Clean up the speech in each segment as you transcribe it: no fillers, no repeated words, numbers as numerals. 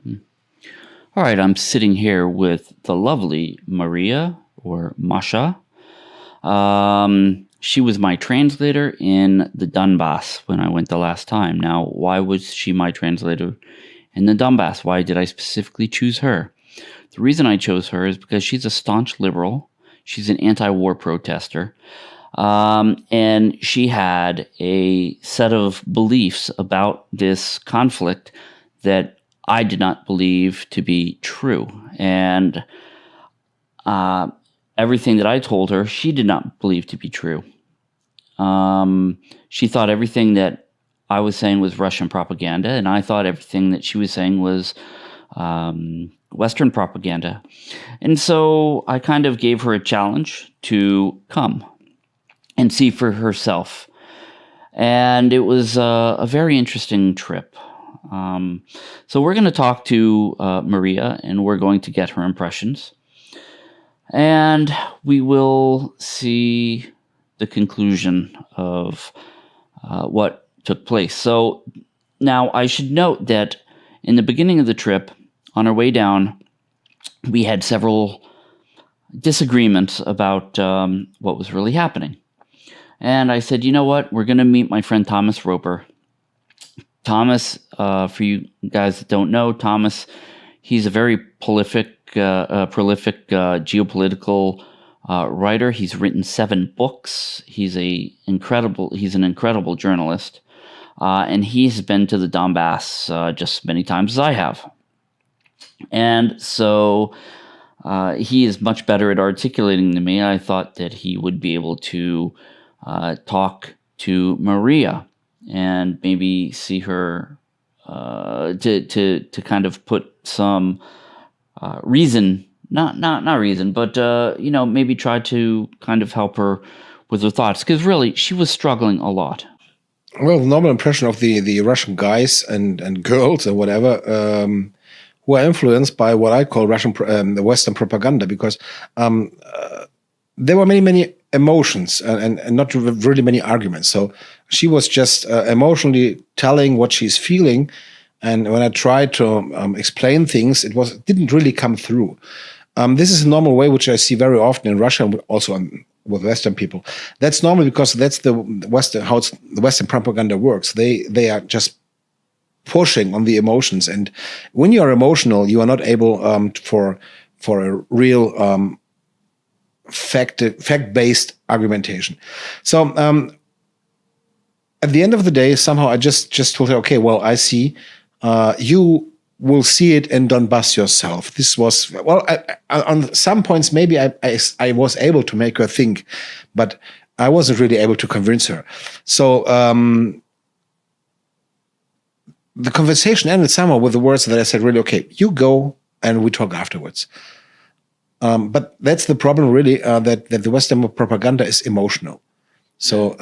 All right, I'm sitting here with the lovely Maria, or Masha. She was my translator in the Donbas when I went the last time. Now, why was she my translator in the Donbas? Why did I specifically choose her? The reason I chose her is because she's a staunch liberal. She's an anti-war protester. And she had a set of beliefs about this conflict that I did not believe to be true. And everything that I told her, she did not believe to be true. She thought everything that I was saying was Russian propaganda, and I thought everything that she was saying was Western propaganda. And so I kind of gave her a challenge to come and see for herself. And it was a very interesting trip. So we're going to talk to Maria, and we're going to get her impressions. And we will see the conclusion of what took place. So now I should note that in the beginning of the trip, on our way down, we had several disagreements about what was really happening. And I said, you know what? We're going to meet my friend Thomas Roper. Thomas, for you guys that don't know, Thomas, he's a very prolific geopolitical writer. He's written 7 books. He's an incredible journalist. And he's been to the Donbass just as many times as I have. And so he is much better at articulating than me. I thought that he would be able to talk to Maria and maybe see her to kind of put some reason, not reason, but maybe try to kind of help her with her thoughts, because really she was struggling a lot. Well, the normal impression of the Russian guys and girls and whatever who are influenced by what I call the Western propaganda, because there were many emotions and not really many arguments. So she was just emotionally telling what she's feeling, and when I tried to explain things, it didn't really come through. This is a normal way, which I see very often in Russia, and also with Western people. That's normal because that's how the Western propaganda works. They are just pushing on the emotions, and when you are emotional, you are not able for a real fact-based argumentation. So at the end of the day, somehow I just told her, okay, well, I see. You will see it in Donbass yourself. This was, well, on some points, maybe I was able to make her think, but I wasn't really able to convince her. So the conversation ended somehow with the words that I said, really, okay, you go and we talk afterwards. But that's the problem, really, that the Western propaganda is emotional. So,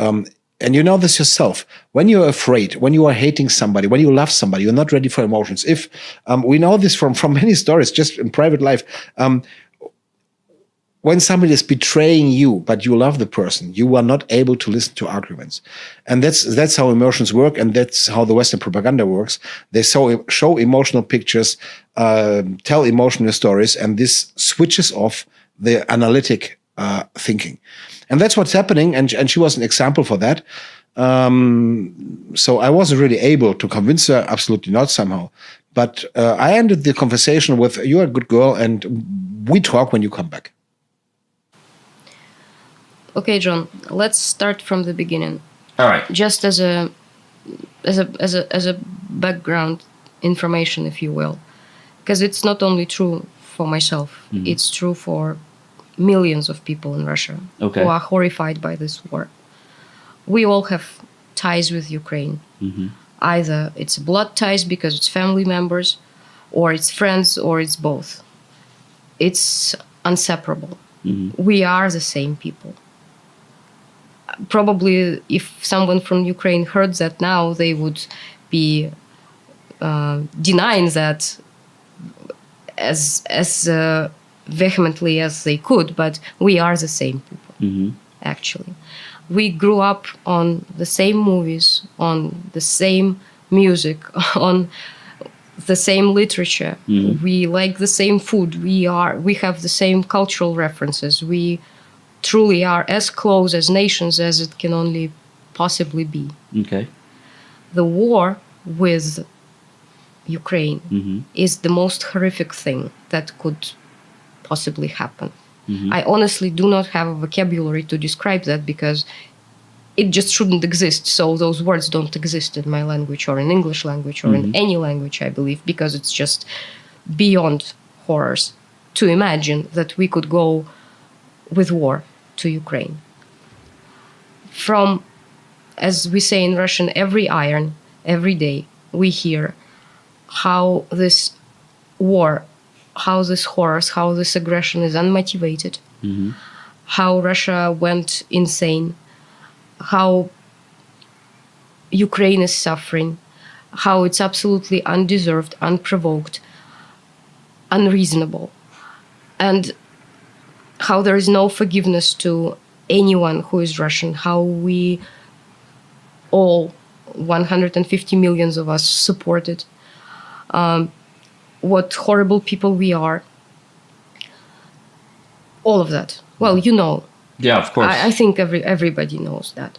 and you know this yourself. When you're afraid, when you are hating somebody, when you love somebody, you're not ready for emotions. If we know this from many stories, just in private life, when somebody is betraying you, but you love the person, you are not able to listen to arguments. And that's how emotions work, and that's how the Western propaganda works. They show emotional pictures, tell emotional stories, and this switches off the analytic thinking. And that's what's happening, and she was an example for that. So I wasn't really able to convince her, absolutely not somehow. But I ended the conversation with, you're a good girl, and we talk when you come back. Okay, John, let's start from the beginning. All right. Just as a background information, if you will, because it's not only true for myself, it's true for millions of people in Russia who are horrified by this war. We all have ties with Ukraine. Either it's blood ties because it's family members, or it's friends, or it's both. It's inseparable. We are the same people. Probably if someone from Ukraine heard that now, they would be denying that as vehemently as they could, but we are the same people, actually. We grew up on the same movies, on the same music, on the same literature. We like the same food. We have the same cultural references. We truly are as close as nations as it can only possibly be. Okay. The war with Ukraine is the most horrific thing that could possibly happen. I honestly do not have a vocabulary to describe that because it just shouldn't exist. So those words don't exist in my language or in English language or in any language, I believe, because it's just beyond horrors to imagine that we could go with war to Ukraine. From, as we say in Russian, every iron, every day, we hear how this war, how this horrors, how this aggression is unmotivated, how Russia went insane, how Ukraine is suffering, how it's absolutely undeserved, unprovoked, unreasonable, and how there is no forgiveness to anyone who is Russian, how we all, 150 million of us, support it, what horrible people we are, all of that. Well, you know. Yeah, of course. I think everybody knows that.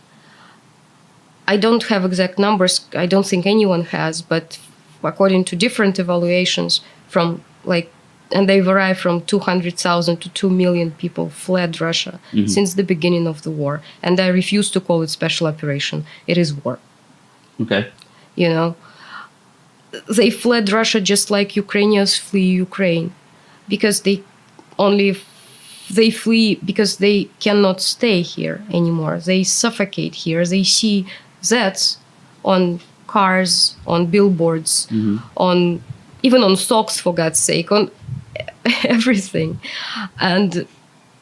I don't have exact numbers. I don't think anyone has, but according to different evaluations and they vary from 200,000 to 2 million people fled Russia since the beginning of the war. And I refuse to call it special operation. It is war. Okay. You know, they fled Russia just like Ukrainians flee Ukraine because they flee because they cannot stay here anymore. They suffocate here. They see Zs on cars, on billboards, even on socks, for God's sake, on everything. And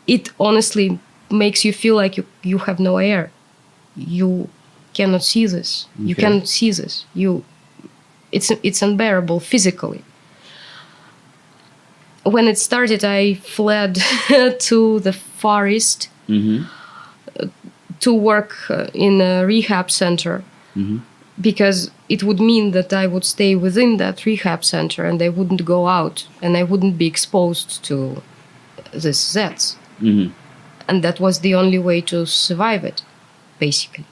it honestly makes you feel like you have no air. You cannot see this. Okay. You cannot see this. It's unbearable physically. When it started, I fled to the Far East to work in a rehab center because it would mean that I would stay within that rehab center and I wouldn't go out and I wouldn't be exposed to this Zs. And that was the only way to survive it, basically.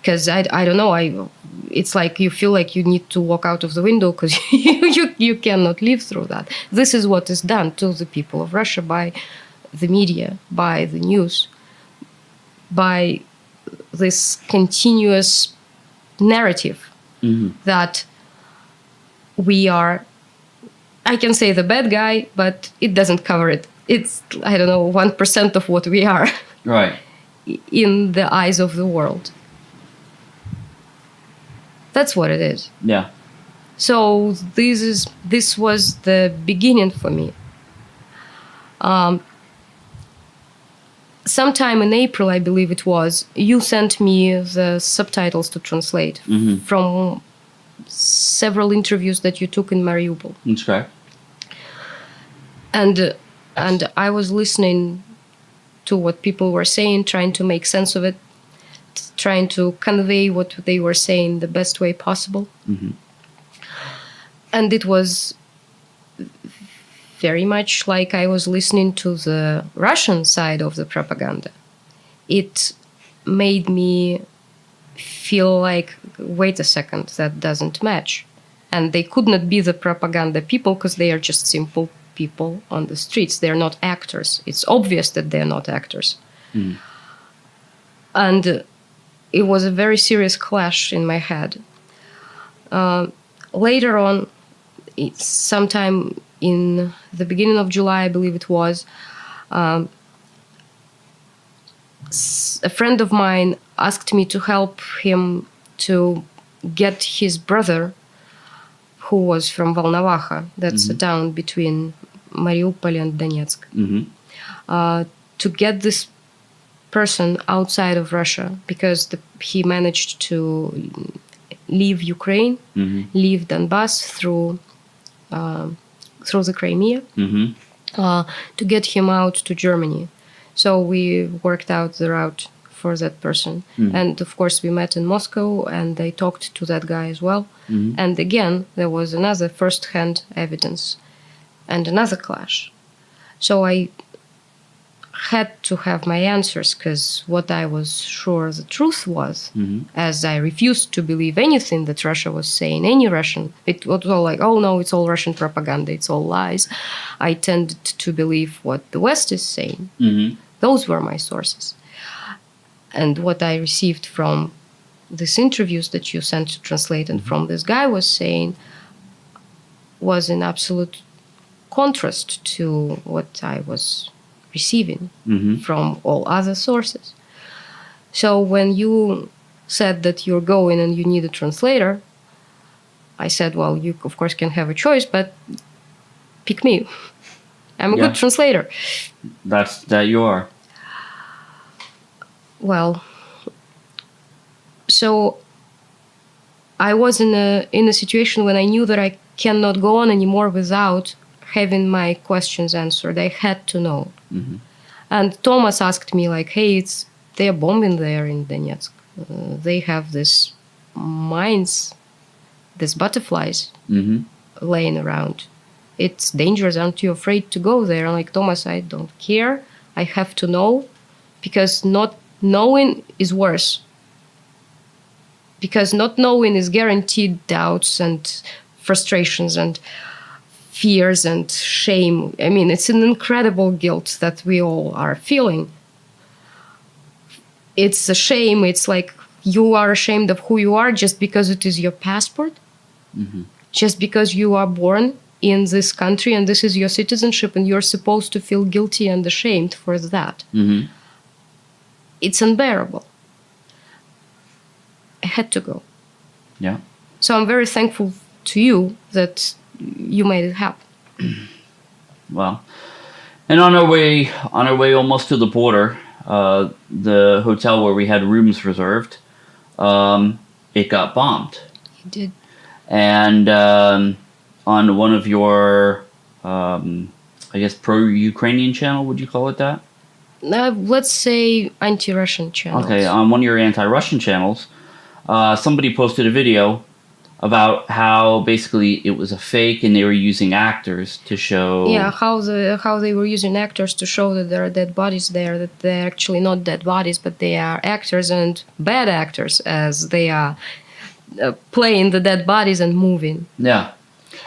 Because I don't know, it's like you feel like you need to walk out of the window because you cannot live through that. This is what is done to the people of Russia by the media, by the news, by this continuous narrative that we are, I can say the bad guy, but it doesn't cover it. It's, 1% of what we are. Right. In the eyes of the world. That's what it is. Yeah. So this was the beginning for me. Sometime in April, I believe it was, you sent me the subtitles to translate from several interviews that you took in Mariupol. That's correct. And I was listening to what people were saying, trying to make sense of it, trying to convey what they were saying the best way possible. And it was very much like I was listening to the Russian side of the propaganda. It made me feel like, wait a second, that doesn't match. And they could not be the propaganda people because they are just simple people on the streets. They're not actors. It's obvious that they're not actors. And it was a very serious clash in my head. Later on, sometime in the beginning of July, I believe it was, a friend of mine asked me to help him to get his brother, who was from Volnovakha, that's a town between Mariupol and Donetsk, to get this person outside of Russia because he managed to leave Ukraine, leave Donbas through the Crimea, to get him out to Germany. So we worked out the route for that person. And of course, we met in Moscow, and they talked to that guy as well. And again, there was another first-hand evidence and another clash. So I had to have my answers, because what I was sure the truth was, as I refused to believe anything that Russia was saying, any Russian, it was all like, oh no, it's all Russian propaganda, it's all lies. I tended to believe what the West is saying. Those were my sources. And what I received from these interviews that you sent to translate and from this guy was saying was in absolute contrast to what I was receiving from all other sources. So when you said that you're going and you need a translator, I said, well, you of course can have a choice, but pick me. I'm a good translator. That you are. Well, so I was in a situation when I knew that I cannot go on anymore without having my questions answered. I had to know. And Thomas asked me, like, hey, they're bombing there in Donetsk. They have these mines, these butterflies laying around. It's dangerous. Aren't you afraid to go there? I'm like, Thomas, I don't care. I have to know, because not knowing is worse. Because not knowing is guaranteed doubts and frustrations and fears and shame. I mean, it's an incredible guilt that we all are feeling. It's a shame. It's like you are ashamed of who you are just because it is your passport, just because you are born in this country and this is your citizenship, and you're supposed to feel guilty and ashamed for that. It's unbearable. I had to go. Yeah. So I'm very thankful to you that you made it happen. Well, and on our way almost to the border, the hotel where we had rooms reserved, it got bombed. It did. And on one of your, I guess, pro-Ukrainian channel, would you call it that? Let's say anti-Russian channels. Okay, on one of your anti-Russian channels, somebody posted a video about how basically it was a fake and they were using actors to show... Yeah, how they were using actors to show that there are dead bodies there, that they're actually not dead bodies, but they are actors, and bad actors, as they are playing the dead bodies and moving. Yeah.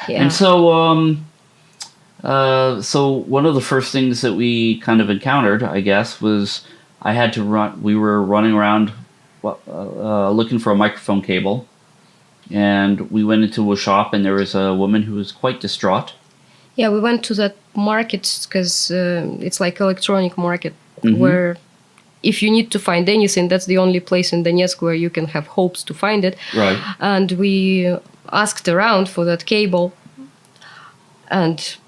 And so, so one of the first things that we kind of encountered, I guess, was we were running around looking for a microphone cable. And we went into a shop, and there was a woman who was quite distraught. Yeah, we went to that market because it's like electronic market where if you need to find anything, that's the only place in Donetsk where you can have hopes to find it. Right. And we asked around for that cable. And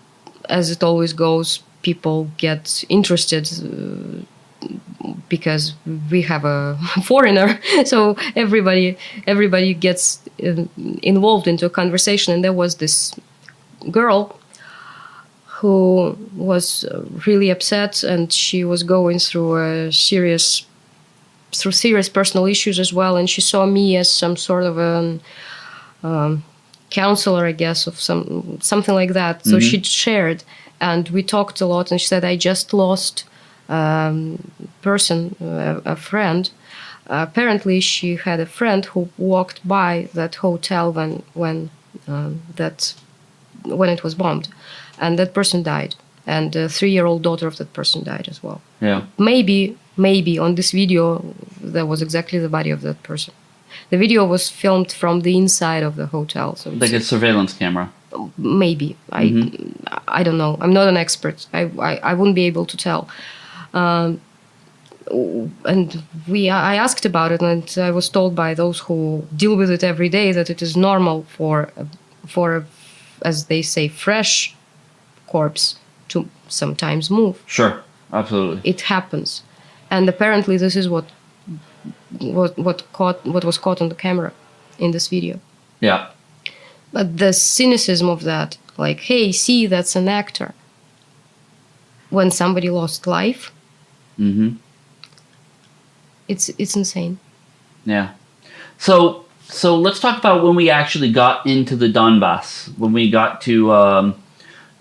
as it always goes, people get interested because we have a foreigner, so everybody gets involved into a conversation. And there was this girl who was really upset, and she was going through serious personal issues as well. And she saw me as some sort of a counselor, I guess, of something like that. So she shared, and we talked a lot. And she said, "I just lost." A friend. Apparently, she had a friend who walked by that hotel when it was bombed, and that person died, and the 3-year-old daughter of that person died as well. Yeah. Maybe on this video there was exactly the body of that person. The video was filmed from the inside of the hotel, so like a surveillance camera. Maybe I don't know. I'm not an expert. I wouldn't be able to tell. And I asked about it, and I was told by those who deal with it every day that it is normal for as they say, fresh corpse to sometimes move. Sure, absolutely. It happens, and apparently this is what was caught on the camera in this video. Yeah. But the cynicism of that, like, hey, see, that's an actor. When somebody lost life, It's insane. Yeah. So let's talk about when we actually got into the Donbas, when we got to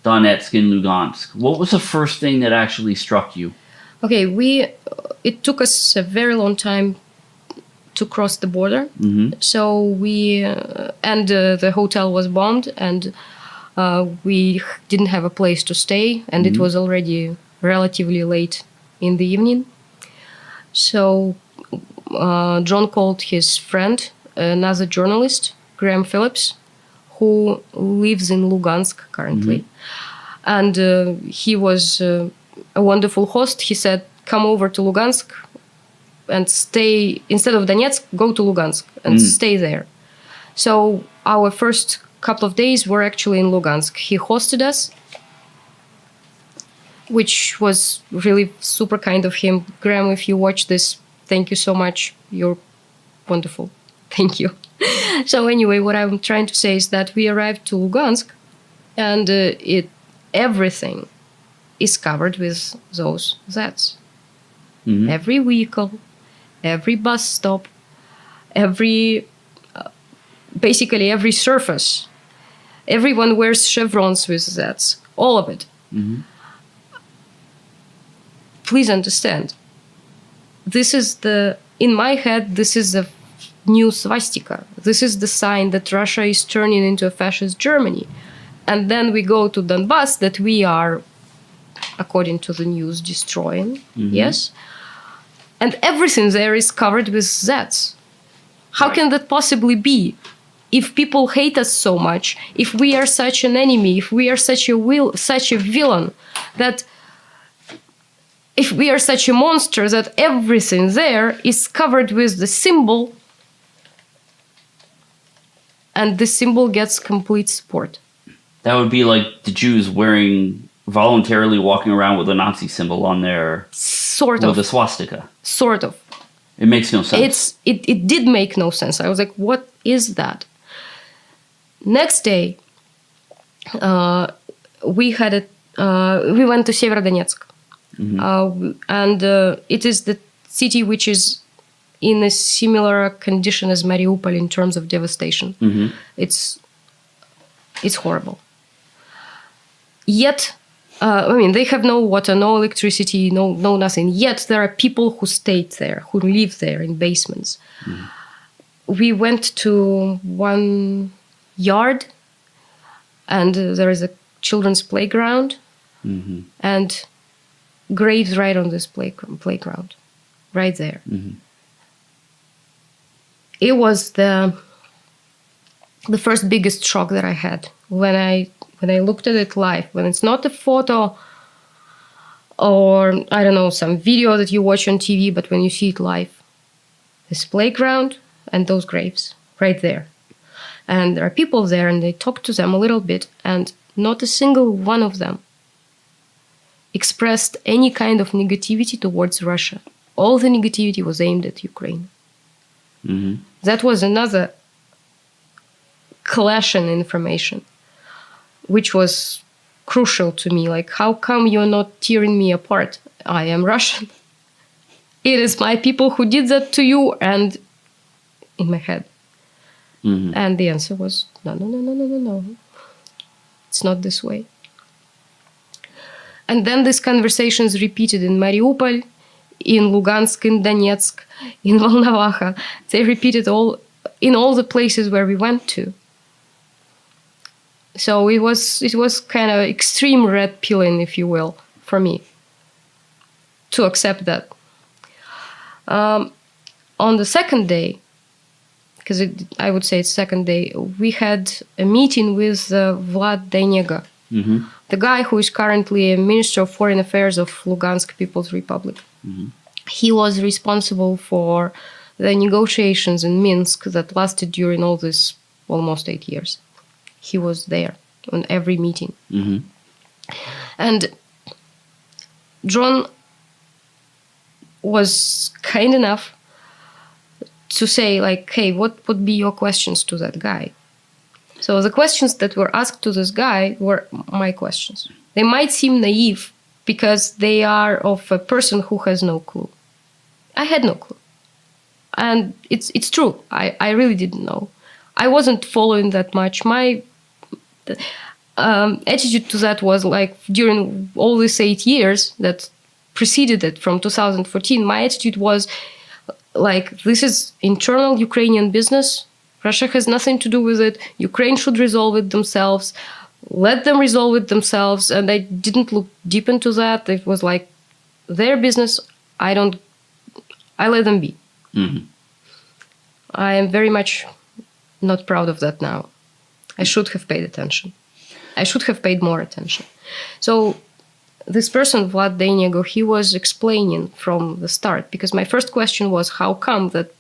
Donetsk and Lugansk. What was the first thing that actually struck you? Okay, it took us a very long time to cross the border. So we and the hotel was bombed, and we didn't have a place to stay, and it was already relatively late in the evening. So John called his friend, another journalist, Graham Phillips, who lives in Lugansk currently. And he was a wonderful host. He said, come over to Lugansk and stay, instead of Donetsk, go to Lugansk and stay there. So our first couple of days were actually in Lugansk. He hosted us, which was really super kind of him. Graham, if you watch this, thank you so much. You're wonderful. Thank you. So anyway, what I'm trying to say is that we arrived to Lugansk, and everything is covered with those Zs. Every vehicle, every bus stop, basically every surface, everyone wears chevrons with Zs. All of it. Please understand, in my head, this is a new swastika. This is the sign that Russia is turning into a fascist Germany. And then we go to Donbas, that we are, according to the news, destroying. Yes? And everything there is covered with Zs. How can that possibly be? If people hate us so much, if we are such an enemy, if we are such a villain, that if we are such a monster, that everything there is covered with the symbol, and the symbol gets complete support. That would be like the Jews voluntarily walking around with a Nazi symbol on their... With a swastika. Sort of. It makes no sense. It did make no sense. I was like, what is that? Next day, we went to Severodonetsk. And it is the city which is in a similar condition as Mariupol in terms of devastation. It's horrible. Yet, they have no water, no electricity, no nothing. Yet there are people who stayed there, who live there in basements. We went to one yard, and there is a children's playground, and graves right on this playground, right there. It was the first biggest shock that I had when I looked at it live, when it's not a photo or, I don't know, some video that you watch on TV, but when you see it live. This playground and those graves right there. And there are people there, and they talk to them a little bit, and not a single one of them expressed any kind of negativity towards Russia. All the negativity was aimed at Ukraine. That was another clash in information, which was crucial to me. Like, how come you're not tearing me apart? I am Russian. It is my people who did that to you, and in my head. And the answer was, no. It's not this way. And then these conversations repeated in Mariupol, in Lugansk, in Donetsk, in Volnovakha. They repeated in all the places where we went to. So it was kind of extreme red pilling, if you will, for me to accept that. On the second day, because I would say it's second day, we had a meeting with Vlad Dainega, the guy who is currently a Minister of Foreign Affairs of Lugansk People's Republic. He was responsible for the negotiations in Minsk that lasted during all this almost 8 years. He was there on every meeting. And John was kind enough to say, like, hey, what would be your questions to that guy? So the questions that were asked to this guy were my questions. They might seem naive because they are of a person who has no clue. I had no clue. And it's true. I really didn't know. I wasn't following that much. My attitude to that was like during all these 8 years that preceded it from 2014, my attitude was like, this is internal Ukrainian business. Russia has nothing to do with it. Ukraine should resolve it themselves. Let them resolve it themselves. And I didn't look deep into that. It was like their business. I let them be. Mm-hmm. I am very much not proud of that now. I should have paid attention. I should have paid more attention. So this person, Vlad Denego, he was explaining from the start, because my first question was, how come that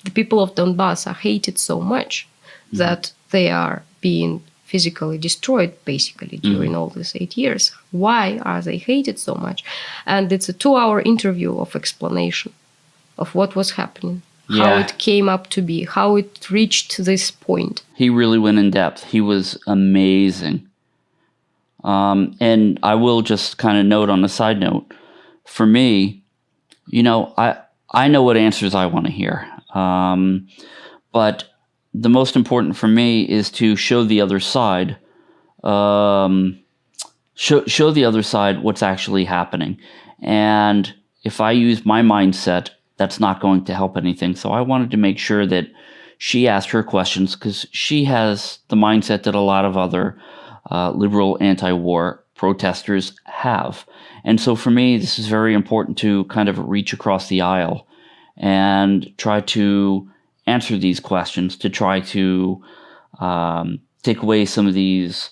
the people of Donbas are hated so much that they are being physically destroyed, basically, during all these 8 years? Why are they hated so much? And it's a 2-hour interview of explanation of what was happening, how it came up to be, how it reached this point. He really went in depth. He was amazing. And I will just kind of note on a side note, for me, you know, I know what answers I want to hear. But the most important for me is to show the other side, show the other side what's actually happening. And if I use my mindset, that's not going to help anything. So I wanted to make sure that she asked her questions, because she has the mindset that a lot of other liberal anti-war protesters have. And so for me, this is very important to kind of reach across the aisle and try to answer these questions, to try to take away some of these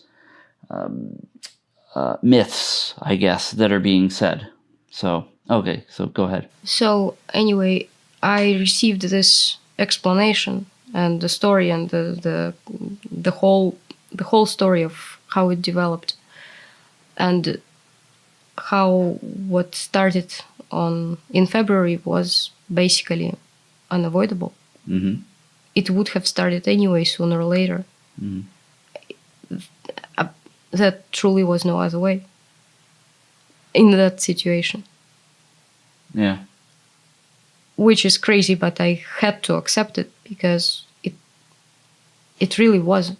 myths, I guess, that are being said. So, okay, so go ahead. So anyway, I received this explanation and the story and the whole story of how it developed, and how what started in February was basically unavoidable. Mm-hmm. It would have started anyway, sooner or later. Mm-hmm. That truly was no other way in that situation. Yeah. Which is crazy, but I had to accept it, because it really was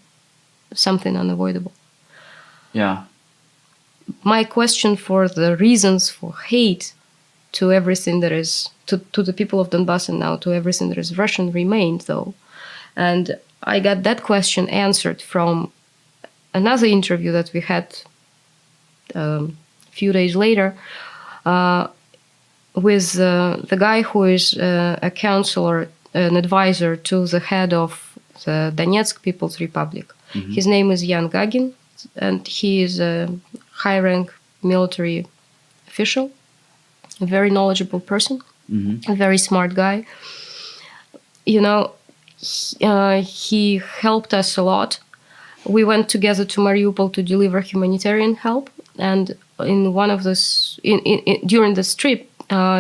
something unavoidable. Yeah. My question for the reasons for hate to everything that is, to the people of Donbass and now to everything that is Russian remained, though. And I got that question answered from another interview that we had a few days later with the guy who is a counselor, an advisor to the head of the Donetsk People's Republic. Mm-hmm. His name is Yan Gagin, and he is a high-rank military official, a very knowledgeable person, a very smart guy. You know, he helped us a lot. We went together to Mariupol to deliver humanitarian help, and in one of this, during this trip,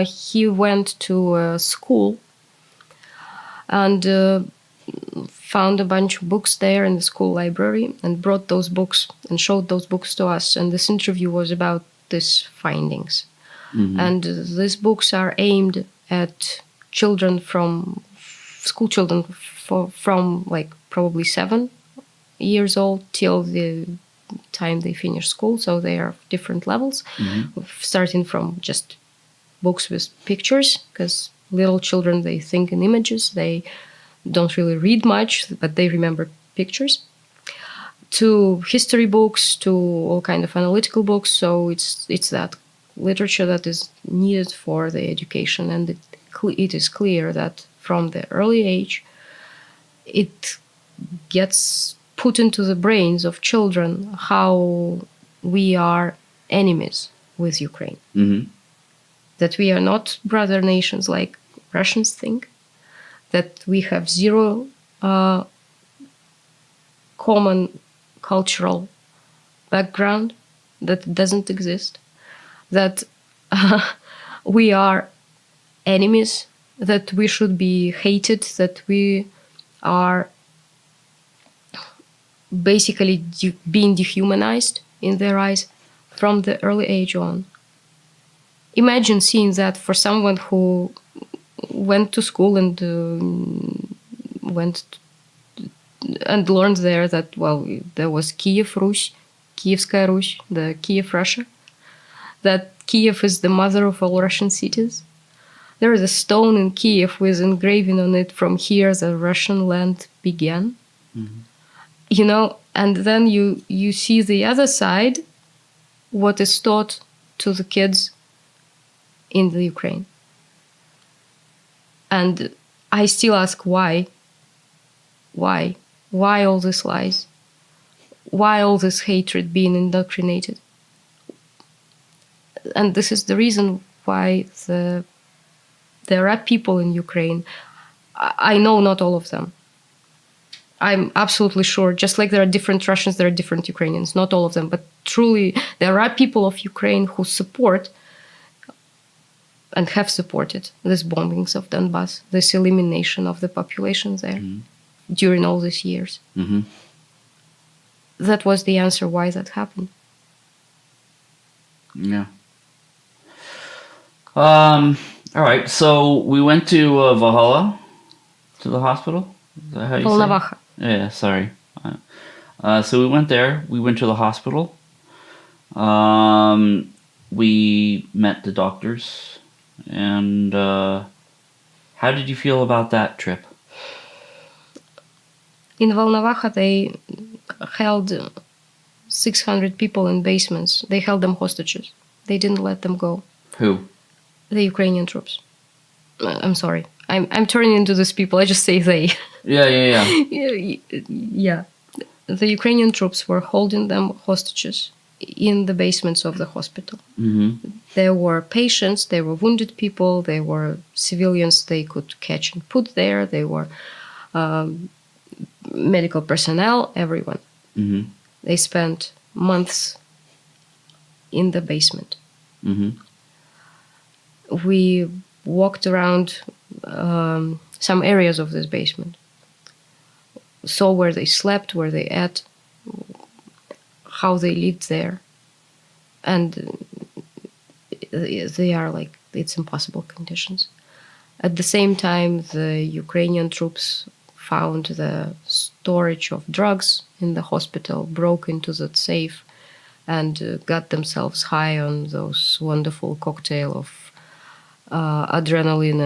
he went to a school and found a bunch of books there in the school library and brought those books and showed those books to us. And this interview was about these findings. Mm-hmm. And these books are aimed at children school children from like probably 7 years old till the time they finish school. So they are different levels, starting from just books with pictures, because little children, they think in images. They don't really read much, but they remember pictures, to history books, to all kind of analytical books. So it's that literature that is needed for the education. And it is clear that from the early age, it gets put into the brains of children how we are enemies with Ukraine. Mm-hmm. That we are not brother nations like Russians think, that we have zero common cultural background, that doesn't exist, that we are enemies, that we should be hated, that we are basically being dehumanized in their eyes from the early age on. Imagine seeing that for someone who went to school and learned there that, well, there was Kiev Rus, Kievskaya Rus, the Kiev Russia, that Kiev is the mother of all Russian cities. There is a stone in Kiev with engraving on it, "From here the Russian land began." Mm-hmm. And then you see the other side, what is taught to the kids in the Ukraine. And I still ask why. Why? Why all these lies? Why all this hatred being indoctrinated? And this is the reason why there are people in Ukraine. I know not all of them. I'm absolutely sure, just like there are different Russians, there are different Ukrainians, not all of them, but truly there are people of Ukraine who support and have supported these bombings of Donbas, this elimination of the population there during all these years. Mm-hmm. That was the answer why that happened. Yeah. All right, so we went to Valhalla, to the hospital. Is that how you say it? Yeah, sorry. So we went there. We went to the hospital. We met the doctors. And how did you feel about that trip? In Volnovakha, they held 600 people in basements. They held them hostages. They didn't let them go. Who? The Ukrainian troops. I'm sorry. I'm turning into these people. I just say they. Yeah. Yeah. The Ukrainian troops were holding them hostages in the basements of the hospital. Mm-hmm. There were patients, there were wounded people, there were civilians they could catch and put there, there were medical personnel, everyone. Mm-hmm. They spent months in the basement. Mm-hmm. We walked around some areas of this basement, saw where they slept, where they ate, how they lived there. And they are like, it's impossible conditions. At the same time, the Ukrainian troops found the storage of drugs in the hospital, broke into that safe, and got themselves high on those wonderful cocktail of adrenaline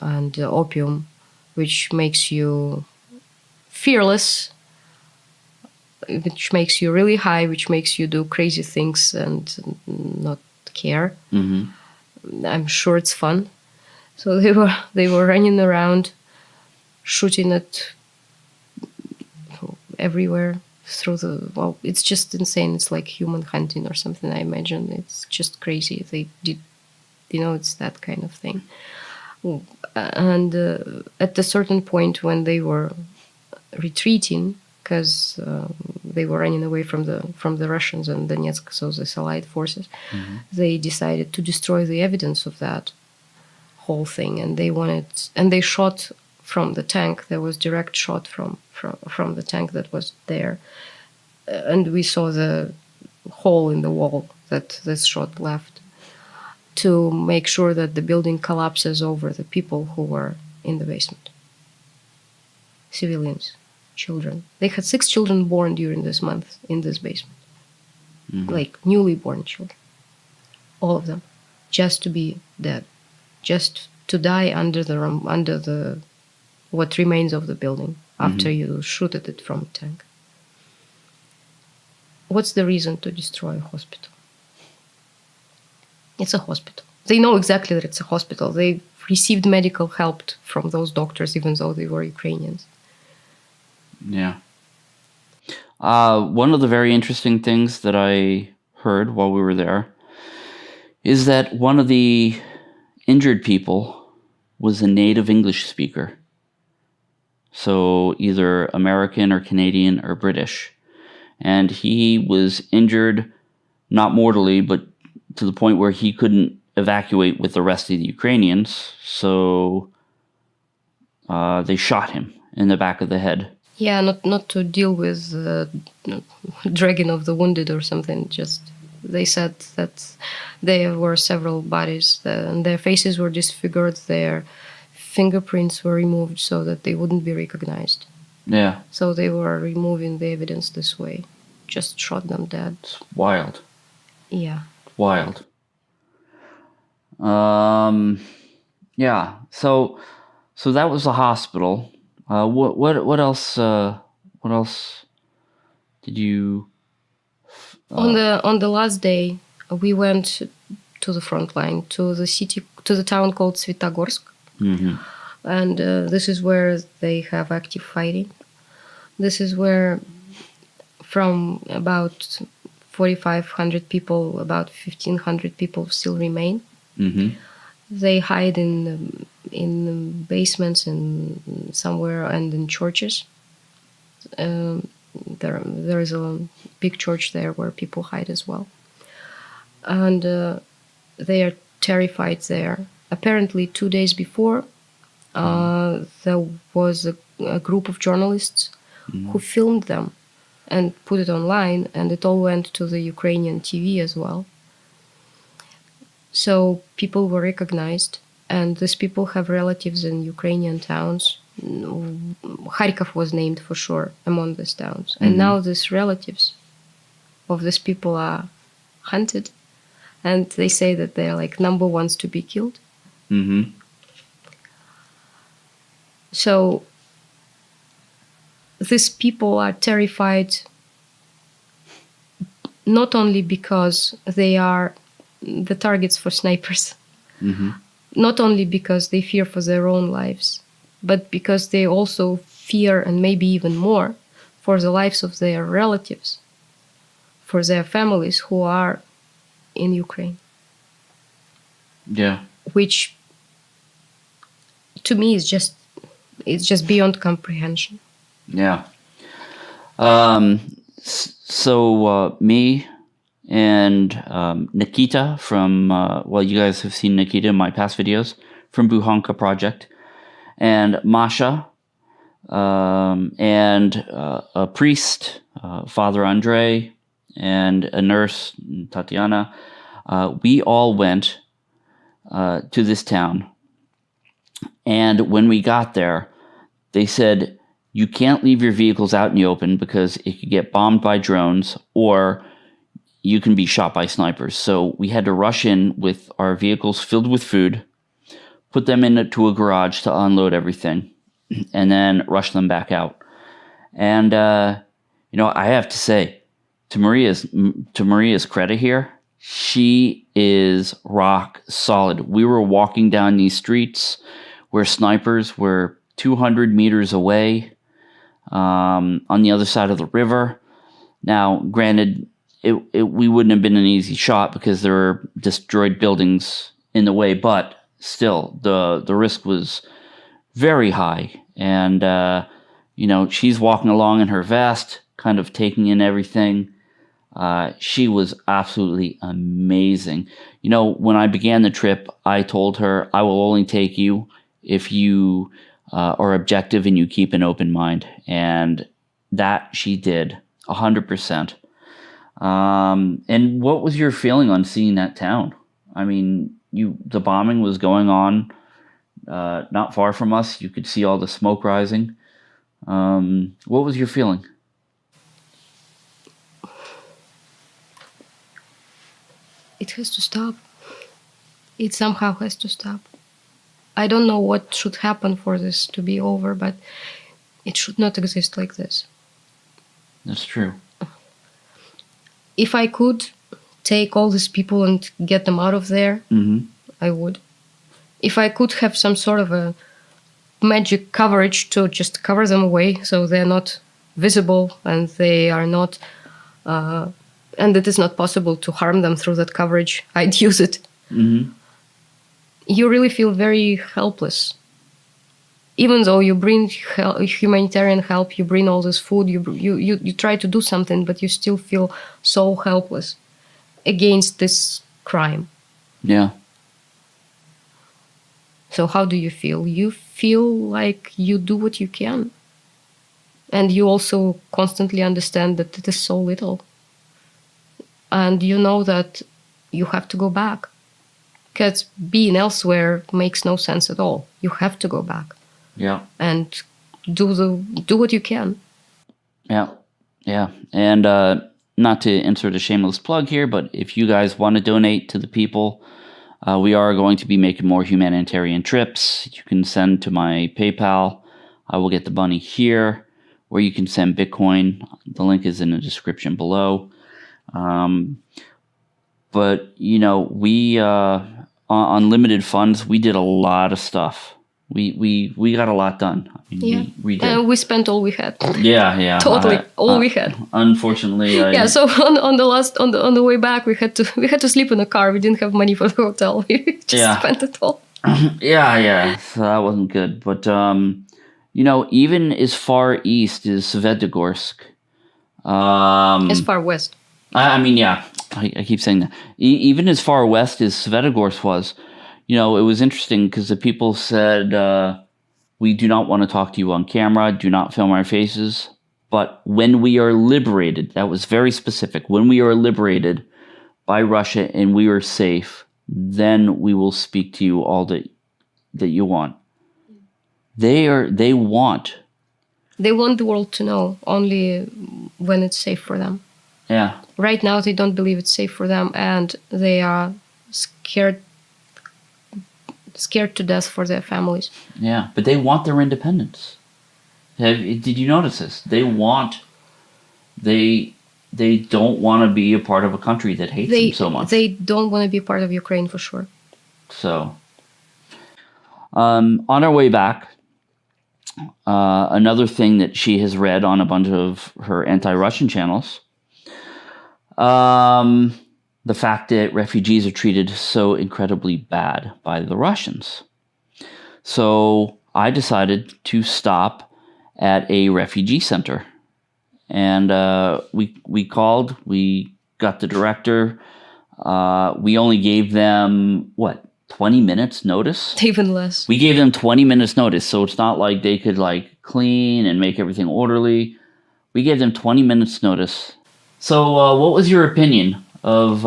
and opium, which makes you fearless, which makes you really high, which makes you do crazy things and not care. Mm-hmm. I'm sure it's fun. So they were running around, shooting at everywhere through the. Well, it's just insane. It's like human hunting or something. I imagine it's just crazy. They did, it's that kind of thing. And at a certain point, when they were retreating, because they were running away from the Russians and Donetsk, so the Allied forces, mm-hmm. They decided to destroy the evidence of that whole thing, and they shot from the tank. There was direct shot from the tank that was there, and we saw the hole in the wall that this shot left to make sure that the building collapses over the people who were in the basement. Civilians. Children. They had 6 children born during this month in this basement. Mm-hmm. Like newly born children. All of them. Just to be dead. Just to die under the what remains of the building after mm-hmm. you shoot at it from a tank. What's the reason to destroy a hospital? It's a hospital. They know exactly that it's a hospital. They received medical help from those doctors, even though they were Ukrainians. Yeah. One of the very interesting things that I heard while we were there is that one of the injured people was a native English speaker. So either American or Canadian or British. And he was injured, not mortally, but to the point where he couldn't evacuate with the rest of the Ukrainians. So they shot him in the back of the head. Yeah, not to deal with dragging of the wounded or something. Just they said that there were several bodies and their faces were disfigured. Their fingerprints were removed so that they wouldn't be recognized. Yeah. So they were removing the evidence this way. Just shot them dead. It's wild. Yeah. Wild. Yeah. So that was the hospital. What else? What else did you? On the last day, we went to the front line, to the town called Svetogorsk, and this is where they have active fighting. This is where, from about 4,500 people, about 1,500 people still remain. Mm-hmm. They hide in basements and somewhere, and in churches. There is a big church there where people hide as well, and they are terrified there. Apparently, 2 days before, there was a group of journalists who filmed them and put it online, and it all went to the Ukrainian TV as well. So people were recognized, and these people have relatives in Ukrainian towns. Kharkov was named for sure among these towns. And now these relatives of these people are hunted, and they say that they're like number ones to be killed. Mm-hmm. So these people are terrified not only because they are the targets for snipers, not only because they fear for their own lives, but because they also fear, and maybe even more, for the lives of their relatives, for their families who are in Ukraine. Yeah. Which, to me, is just beyond comprehension. Yeah. So me and Nikita from, you guys have seen Nikita in my past videos, from Buhanka Project, and Masha, and a priest, Father Andrei, and a nurse, Tatiana. We all went to this town. And when we got there, they said, you can't leave your vehicles out in the open because it could get bombed by drones, or you can be shot by snipers. So we had to rush in with our vehicles filled with food, put them into a garage to unload everything, and then rush them back out. And, I have to say, to Maria's credit here, she is rock solid. We were walking down these streets where snipers were 200 meters away, on the other side of the river. Now, granted, we wouldn't have been an easy shot because there were destroyed buildings in the way, but still, the risk was very high. And, she's walking along in her vest, kind of taking in everything. She was absolutely amazing. When I began the trip, I told her, I will only take you if you are objective and you keep an open mind. And that she did, 100%. And what was your feeling on seeing that town? I mean, the bombing was going on not far from us. You could see all the smoke rising. What was your feeling? It has to stop. It somehow has to stop. I don't know what should happen for this to be over, but it should not exist like this. That's true. If I could take all these people and get them out of there, I would. If I could have some sort of a magic coverage to just cover them away so they're not visible and they are not, and it is not possible to harm them through that coverage, I'd use it. You really feel very helpless. Even though you bring humanitarian help, you bring all this food, you try to do something, but you still feel so helpless against this crime. Yeah. So how do you feel? You feel like you do what you can. And you also constantly understand that it is so little. And you know that you have to go back. because being elsewhere makes no sense at all. You have to go back. Yeah. And do what you can. Yeah. Yeah. And not to insert a shameless plug here, but if you guys want to donate to the people, we are going to be making more humanitarian trips. You can send to my PayPal. I will get the money here, or you can send Bitcoin. The link is in the description below. But, we, on limited funds, we did a lot of stuff. We got a lot done. I mean, we did. And we spent all we had. Yeah. Totally, all we had. Unfortunately, So on the way back, we had to sleep in a car. We didn't have money for the hotel. We just spent it all. Yeah. So that wasn't good. But even as far east as Svetogorsk. As far west. I keep saying that. Even as far west as Svetogorsk was, it was interesting because the people said, we do not want to talk to you on camera, do not film our faces. But when we are liberated, that was very specific, when we are liberated by Russia and we are safe, then we will speak to you all that you want. They want the world to know only when it's safe for them. Yeah. Right now, they don't believe it's safe for them, and they are scared to death for their families. Yeah, but they want their independence. Did you notice this? They don't want to be a part of a country that hates them so much. They don't want to be part of Ukraine for sure. So, on our way back, another thing that she has read on a bunch of her anti-Russian channels, the fact that refugees are treated so incredibly bad by the Russians. So I decided to stop at a refugee center. And we called, we got the director. We only gave them, 20 minutes notice? Even less. We gave them 20 minutes notice, so it's not like they could clean and make everything orderly. We gave them 20 minutes notice. So what was your opinion of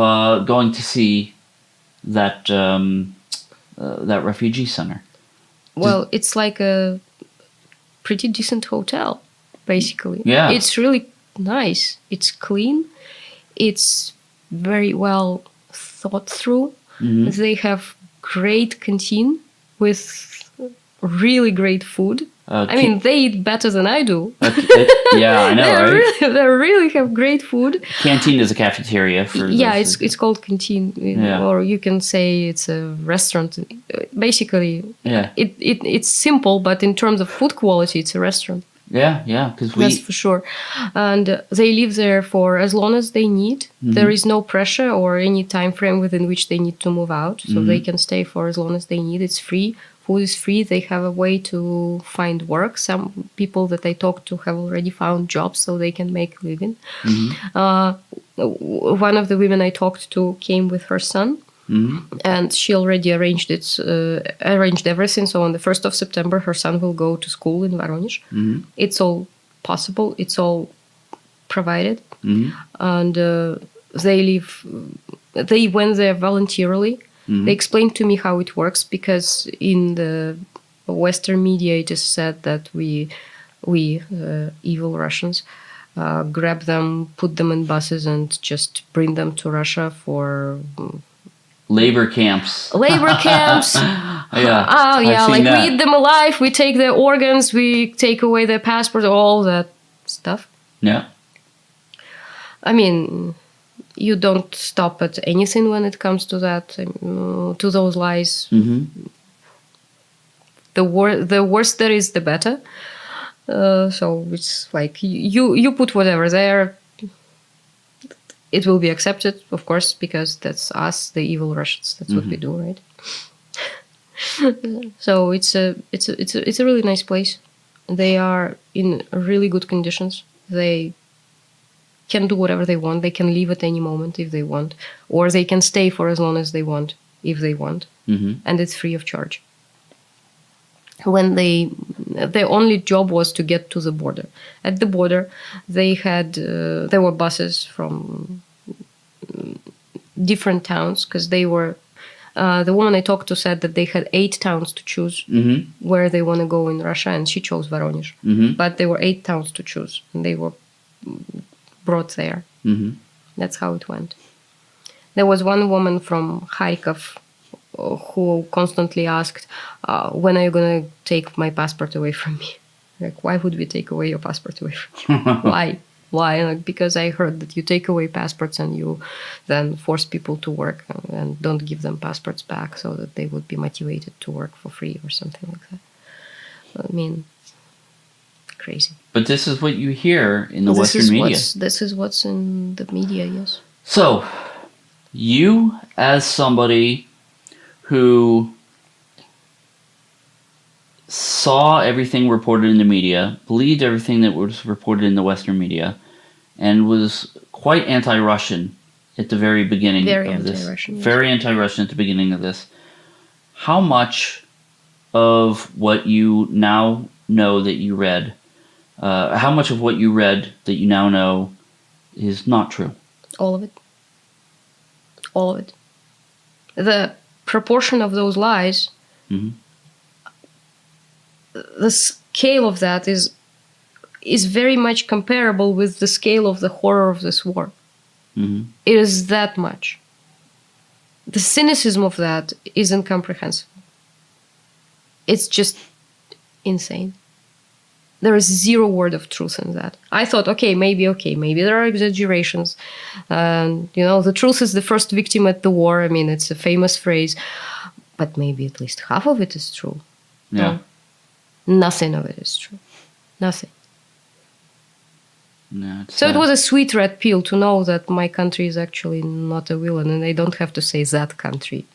going to see that that refugee center? Well, it's like a pretty decent hotel, basically. Yeah. It's really nice. It's clean. It's very well thought through. Mm-hmm. They have great canteen with really great food. They eat better than I do. Yeah, I know, right? They really have great food. Canteen is a cafeteria for. Yeah, it's called canteen, or you can say it's a restaurant. Basically, it's simple, but in terms of food quality, it's a restaurant. Yeah, that's for sure. And they live there for as long as they need. Mm-hmm. There is no pressure or any time frame within which they need to move out, so they can stay for as long as they need. It's free. Food is free. They have a way to find work. Some people that I talked to have already found jobs, so they can make a living. Mm-hmm. One of the women I talked to came with her son, and she already arranged everything. So on the 1st of September, her son will go to school in Voronezh. Mm-hmm. It's all possible. It's all provided, and they went there voluntarily. Mm-hmm. They explained to me how it works, because in the Western media it is said that we evil Russians, grab them, put them in buses, and just bring them to Russia for labor camps. Yeah. We eat them alive. We take their organs. We take away their passport. All that stuff. Yeah. I mean, you don't stop at anything when it comes to that, to those lies. Mm-hmm. The worse there is, the better. So it's like you put whatever there, it will be accepted, of course, because that's us, the evil Russians. That's what we do, right? So it's a really nice place. They are in really good conditions. They can do whatever they want. They can leave at any moment if they want, or they can stay for as long as they want if they want, and it's free of charge. When their only job was to get to the border. At the border, they had there were buses from different towns, because they were The woman I talked to said that they had 8 towns to choose where they want to go in Russia, and she chose Voronezh. But there were 8 towns to choose, and they were brought there. That's how it went. There was one woman from Kharkov who constantly asked, when are you going to take my passport away from me? Like, why would we take away your passport away from you? Why? Why? Like, because I heard that you take away passports and you then force people to work and don't give them passports back so that they would be motivated to work for free or something like that. I mean, crazy. But this is what you hear in the Western media. This is what's in the media, yes. So, you as somebody who saw everything reported in the media, believed everything that was reported in the Western media, and was quite anti-Russian at the very beginning of this. Very anti-Russian at the beginning of this. How much of what you now know that you read, how much of what you read that you now know is not true? All of it. All of it. The proportion of those lies, the scale of that is very much comparable with the scale of the horror of this war. It is that much. The cynicism of that is incomprehensible. It's just insane. There is zero word of truth in that. I thought, maybe there are exaggerations. The truth is the first victim at the war. I mean, it's a famous phrase. But maybe at least half of it is true. Yeah. No, nothing of it is true. Nothing. No, so it was a sweet red pill to know that my country is actually not a villain, and I don't have to say that country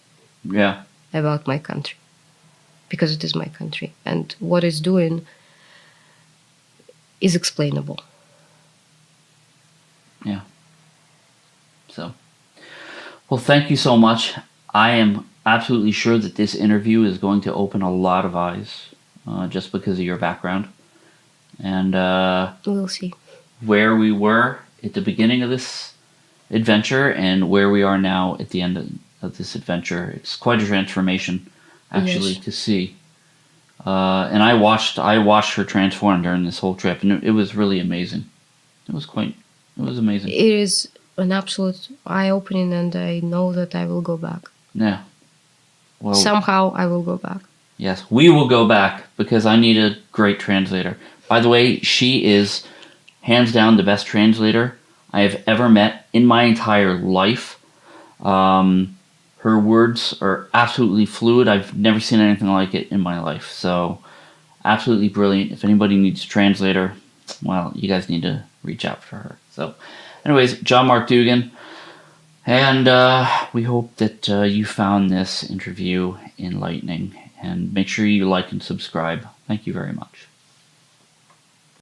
about my country. Because it is my country. And what it's doing is explainable. Yeah. So, well, thank you so much. I am absolutely sure that this interview is going to open a lot of eyes, just because of your background. And we'll see. Where we were at the beginning of this adventure and where we are now at the end of this adventure. It's quite a transformation, actually, to see. And I watched her transform during this whole trip, and it was really amazing. It was amazing. It is an absolute eye-opening, and I know that I will go back. Yeah. Well, somehow I will go back. Yes, we will go back because I need a great translator. By the way, she is hands down the best translator I have ever met in my entire life. Her words are absolutely fluid. I've never seen anything like it in my life. So, absolutely brilliant. If anybody needs a translator, well, you guys need to reach out for her. So, anyways, John Mark Dugan. And we hope that you found this interview enlightening. And make sure you like and subscribe. Thank you very much.